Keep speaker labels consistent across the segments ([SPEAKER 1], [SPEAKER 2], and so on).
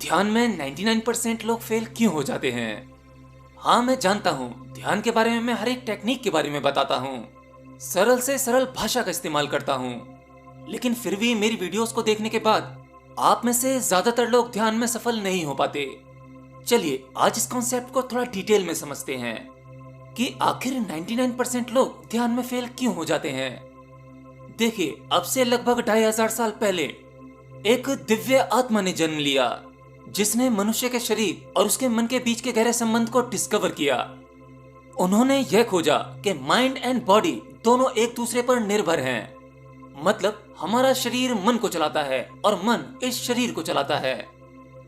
[SPEAKER 1] ध्यान में 99% लोग फेल क्यों हो जाते हैं? हाँ, मैं जानता हूँ। ध्यान के बारे में मैं हर एक टेक्निक के बारे में बताता हूँ। सरल से सरल भाषा का इस्तेमाल करता हूँ। लेकिन फिर भी मेरी वीडियोस को देखने के बाद आप में से ज्यादातर लोग ध्यान में सफल नहीं हो पाते। चलिए आज इस कॉन्सेप्ट को थोड़ा डिटेल में समझते हैं कि आखिर 99% लोग ध्यान में फेल क्यों हो जाते हैं। देखिए, अब से लगभग 2500 साल पहले एक दिव्य आत्मा ने जन्म लिया, जिसने मनुष्य के शरीर और उसके मन के बीच के गहरे संबंध को डिस्कवर किया। उन्होंने यह खोजा कि माइंड एंड बॉडी दोनों एक दूसरे पर निर्भर हैं। मतलब हमारा शरीर मन को चलाता है और मन इस शरीर को चलाता है।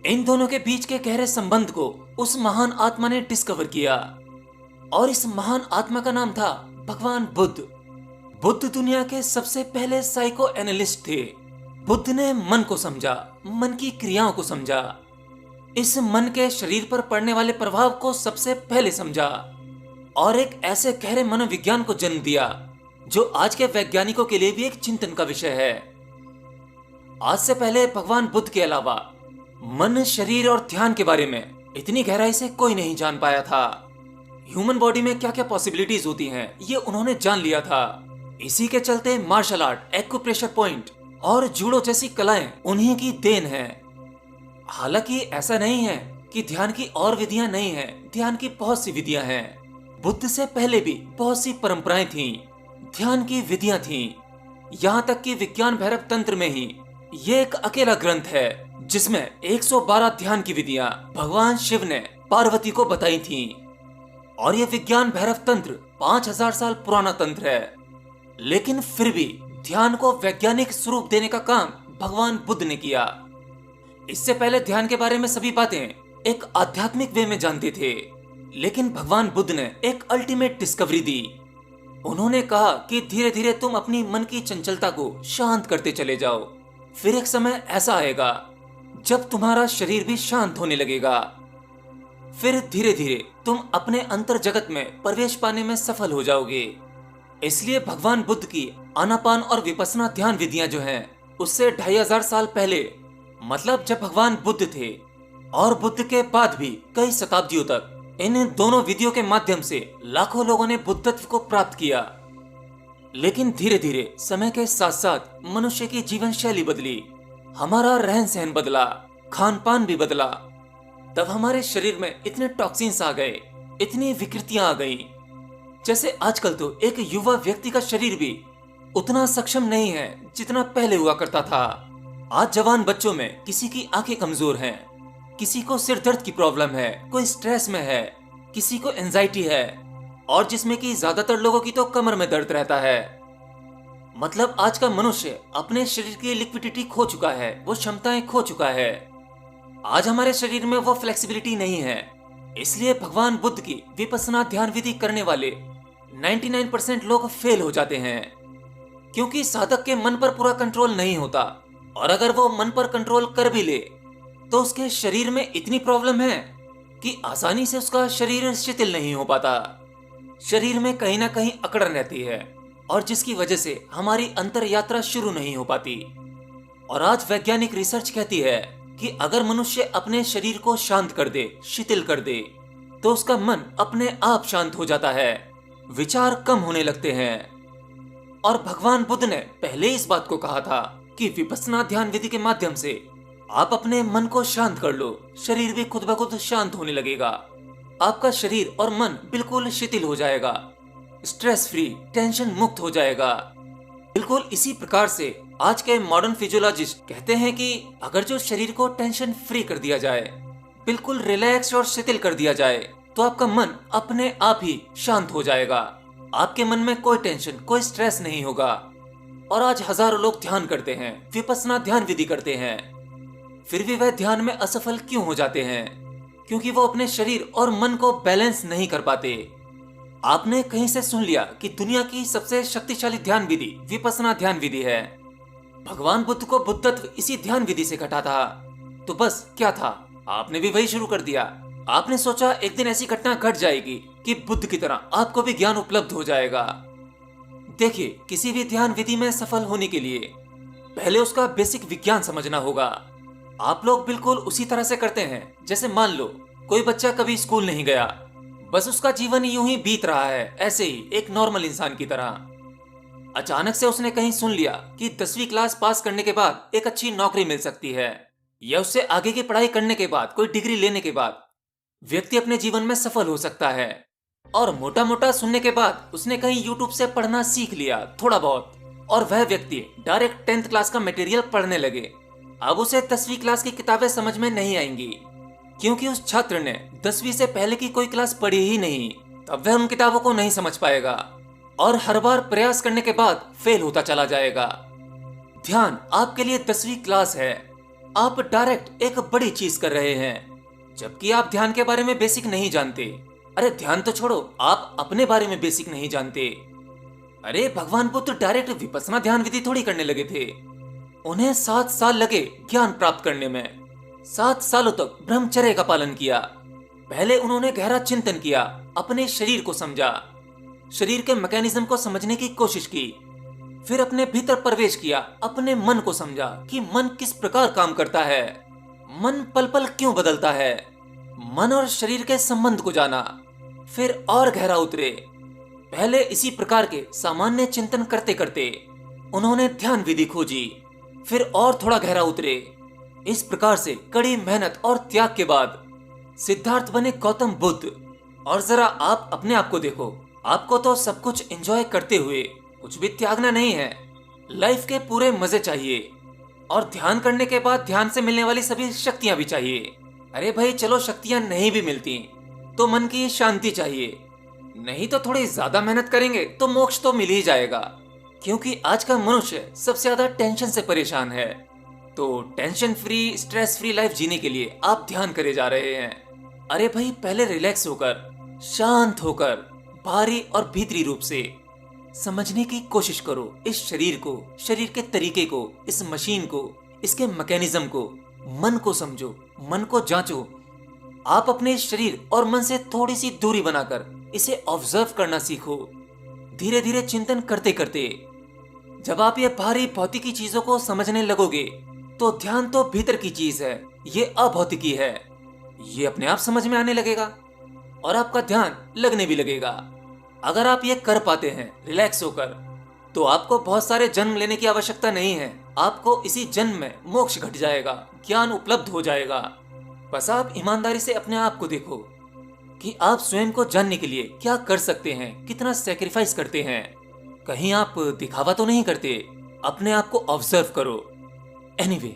[SPEAKER 1] इन दोनों के बीच के गहरे संबंध को उस महान आत्मा ने डिस्कवर किया और इस महान आत्मा का नाम था भगवान बुद्ध। बुद्ध दुनिया के सबसे पहले साइको एनालिस्ट थे। बुद्ध ने मन को समझा, मन की क्रियाओं को समझा, इस मन के शरीर पर पड़ने वाले प्रभाव को सबसे पहले समझा और एक ऐसे गहरे मनोविज्ञान को जन्म दिया जो आज के वैज्ञानिकों के लिए भी एक चिंतन का विषय है। आज से पहले भगवान बुद्ध के अलावा मन, शरीर और ध्यान के बारे में इतनी गहराई से कोई नहीं जान पाया था। ह्यूमन बॉडी में क्या क्या पॉसिबिलिटीज होती हैं, ये उन्होंने जान लिया था। इसी के चलते मार्शल आर्ट, एक्यूप्रेशर पॉइंट और जूडो जैसी कलाएं उन्हीं की देन है। हालांकि ऐसा नहीं है कि ध्यान की और विधियां नहीं हैं, ध्यान की बहुत सी विधियां हैं। बुद्ध से पहले भी बहुत सी परंपराएं थीं, ध्यान की विधियां थीं। यहाँ तक कि विज्ञान भैरव तंत्र में ही ये एक अकेला ग्रंथ है जिसमें 112 ध्यान की विधियां भगवान शिव ने पार्वती को बताई थीं। और ये विज्ञान भैरव तंत्र 5000 साल पुराना तंत्र है। लेकिन फिर भी ध्यान को वैज्ञानिक स्वरूप देने का काम भगवान बुद्ध ने किया। इससे पहले ध्यान के बारे में सभी बातें एक आध्यात्मिक वे में जानते थे, लेकिन भगवान बुद्ध ने एक अल्टीमेट डिस्कवरी दी। उन्होंने कहा कि धीरे धीरे तुम अपनी मन की चंचलता को शांत करते चले जाओ। फिर एक समय ऐसा आएगा जब तुम्हारा शरीर भी शांत होने लगेगा। फिर धीरे धीरे तुम अपने अंतर जगत में प्रवेश पाने में सफल हो जाओगे। इसलिए भगवान बुद्ध की आनापान और विपस्सना ध्यान विधियां जो हैं, उससे 2500 साल पहले, मतलब जब भगवान बुद्ध थे और बुद्ध के बाद भी कई शताब्दियों तक इन दोनों विधियों के माध्यम से लाखों लोगों ने बुद्धत्व को प्राप्त किया। लेकिन धीरे धीरे समय के साथ साथ मनुष्य की जीवन शैली बदली, हमारा रहन सहन बदला, खान पान भी बदला। तब हमारे शरीर में इतने टॉक्सिन्स आ गए, इतनी विकृतियां आ गईं। जैसे आजकल तो एक युवा व्यक्ति का शरीर भी उतना सक्षम नहीं है जितना पहले हुआ करता था। आज जवान बच्चों में किसी की आंखें कमजोर हैं, किसी को सिर दर्द की प्रॉब्लम है, कोई स्ट्रेस में है, किसी को एंजाइटी है और जिसमें कि ज्यादातर लोगों की तो कमर में दर्द रहता है। मतलब आज का मनुष्य अपने शरीर की लिक्विडिटी खो चुका है, वो क्षमताएं खो चुका है। आज हमारे शरीर में वो फ्लेक्सिबिलिटी नहीं है। इसलिए भगवान बुद्ध की विपस्सना ध्यान विधि करने वाले 99% लोग फेल हो जाते हैं, क्योंकि साधक के मन पर पूरा कंट्रोल नहीं होता। और अगर वो मन पर कंट्रोल कर भी ले तो उसके शरीर में इतनी प्रॉब्लम है कि आसानी से उसका शरीर शिथिल नहीं हो पाता। शरीर में कहीं ना कहीं अकड़न रहती है और जिसकी वजह से हमारी अंतर यात्रा शुरू नहीं हो पाती। और आज वैज्ञानिक रिसर्च कहती है कि अगर मनुष्य अपने शरीर को शांत कर दे, शिथिल कर दे, तो उसका मन अपने आप शांत हो जाता है, विचार कम होने लगते हैं। और भगवान बुद्ध ने पहले इस बात को कहा था कि विपस्सना ध्यान विधि के माध्यम से आप अपने मन को शांत कर लो, शरीर भी खुद ब खुद शांत होने लगेगा। आपका शरीर और मन बिल्कुल शिथिल हो जाएगा, स्ट्रेस फ्री, टेंशन मुक्त हो जाएगा। बिल्कुल इसी प्रकार से आज के मॉडर्न फिजियोलॉजिस्ट कहते हैं कि अगर जो शरीर को टेंशन फ्री कर दिया जाए, बिल्कुल रिलैक्स और शिथिल कर दिया जाए, तो आपका मन अपने आप ही शांत हो जाएगा। आपके मन में कोई टेंशन, कोई स्ट्रेस नहीं होगा। और आज हजारों लोग ध्यान करते हैं, विपस्सना ध्यान विधि करते हैं, फिर भी वह ध्यान में असफल क्यों हो जाते हैं? क्योंकि वो अपने शरीर और मन को बैलेंस नहीं कर पाते। आपने कहीं से सुन लिया कि दुनिया की सबसे शक्तिशाली ध्यान विधि विपस्सना ध्यान विधि है। भगवान बुद्ध को बुद्धत्व इसी ध्यान विधि से घटा था। तो बस क्या था, आपने भी वही शुरू कर दिया। आपने सोचा एक दिन ऐसी घटना घट जाएगी कि बुद्ध की तरह आपको भी ज्ञान उपलब्ध हो जाएगा। देखिए, किसी भी ध्यान विधि में सफल होने के लिए पहले उसका बेसिक विज्ञान समझना होगा। आप लोग बिल्कुल उसी तरह से करते हैं जैसे मान लो कोई बच्चा कभी स्कूल नहीं गया, बस उसका जीवन यूं ही बीत रहा है, ऐसे ही एक नॉर्मल इंसान की तरह। अचानक से उसने कहीं सुन लिया कि 10वीं क्लास पास करने के बाद एक अच्छी नौकरी मिल सकती है, या उससे आगे की पढ़ाई करने के बाद, कोई डिग्री लेने के बाद व्यक्ति अपने जीवन में सफल हो सकता है। और मोटा मोटा सुनने के बाद उसने कहीं यूट्यूब से पढ़ना सीख लिया थोड़ा बहुत, और वह व्यक्ति डायरेक्ट 10th क्लास का मटेरियल पढ़ने लगे। अब उसे 10वीं क्लास की किताबें समझ में नहीं आएंगी, क्योंकि उस छात्र ने 10वीं से पहले की कोई क्लास पढ़ी ही नहीं। तब वह उन किताबों को नहीं समझ पाएगा और हर बार प्रयास करने के बाद फेल होता चला जाएगा। ध्यान आपके लिए 10वीं क्लास है। आप डायरेक्ट एक बड़ी चीज कर रहे हैं, जबकि आप ध्यान के बारे में बेसिक नहीं जानते। अरे ध्यान तो छोड़ो, आप अपने बारे में बेसिक नहीं जानते। अरे भगवान बुद्ध डायरेक्ट विपश्यना ध्यान विधि थोड़ी करने लगे थे। उन्हें 7 साल लगे ज्ञान प्राप्त करने में। 7 सालों तक ब्रह्मचर्य का पालन किया। पहले उन्होंने गहरा चिंतन किया, अपने शरीर को समझा, शरीर के मैकेनिज्म को समझने की कोशिश की। फिर अपने भीतर प्रवेश किया, अपने मन को समझा कि मन किस प्रकार काम करता है, मन पल पल क्यों बदलता है। मन और शरीर के संबंध को जाना, फिर और गहरा उतरे। पहले इसी प्रकार के सामान्य चिंतन करते करते उन्होंने ध्यान विधि खोजी, फिर और थोड़ा गहरा उतरे। इस प्रकार से कड़ी मेहनत और त्याग के बाद सिद्धार्थ बने गौतम बुद्ध। और जरा आप अपने आप को देखो, आपको तो सब कुछ एंजॉय करते हुए कुछ भी त्यागना नहीं है। लाइफ के पूरे मजे चाहिए, और ध्यान करने के बाद ध्यान से मिलने वाली सभी शक्तियां भी चाहिए। अरे भाई चलो शक्तियां नहीं भी मिलती तो मन की शांति चाहिए, नहीं तो थोड़ी ज्यादा मेहनत करेंगे तो मोक्ष तो मिल ही जाएगा। क्योंकि आज का मनुष्य सबसे ज्यादा टेंशन से परेशान है, तो tension free stress free life जीने के लिए आप ध्यान करे जा रहे हैं। अरे भाई पहले रिलैक्स होकर, शांत होकर, बाहरी और भीतरी रूप से समझने की कोशिश करो इस शरीर को, शरीर के तरीके को, इस मशीन को, इसके मैकेनिज्म को। मन को समझो, मन को जांचो। आप अपने शरीर और मन से थोड़ी सी दूरी बनाकर इसे ऑब्जर्व करना सीखो। धीरे धीरे चिंतन करते करते जब आप ये भारी भौतिकी चीजों को समझने लगोगे तो ध्यान तो भीतर की चीज है, ये अभौतिकी है। ये अपने आप समझ में आने लगेगा और आपका ध्यान लगने भी लगेगा। अगर आप ये कर पाते हैं रिलैक्स होकर, तो आपको बहुत सारे जन्म लेने की आवश्यकता नहीं है। आपको इसी जन्म में मोक्ष घट जाएगा, ज्ञान उपलब्ध हो जाएगा। बस आप ईमानदारी से अपने आप को देखो कि आप स्वयं को जानने के लिए क्या कर सकते हैं, कितना सेक्रीफाइस करते हैं। कहीं आप दिखावा तो नहीं करते। अपने आप को ऑब्जर्व करो। एनीवे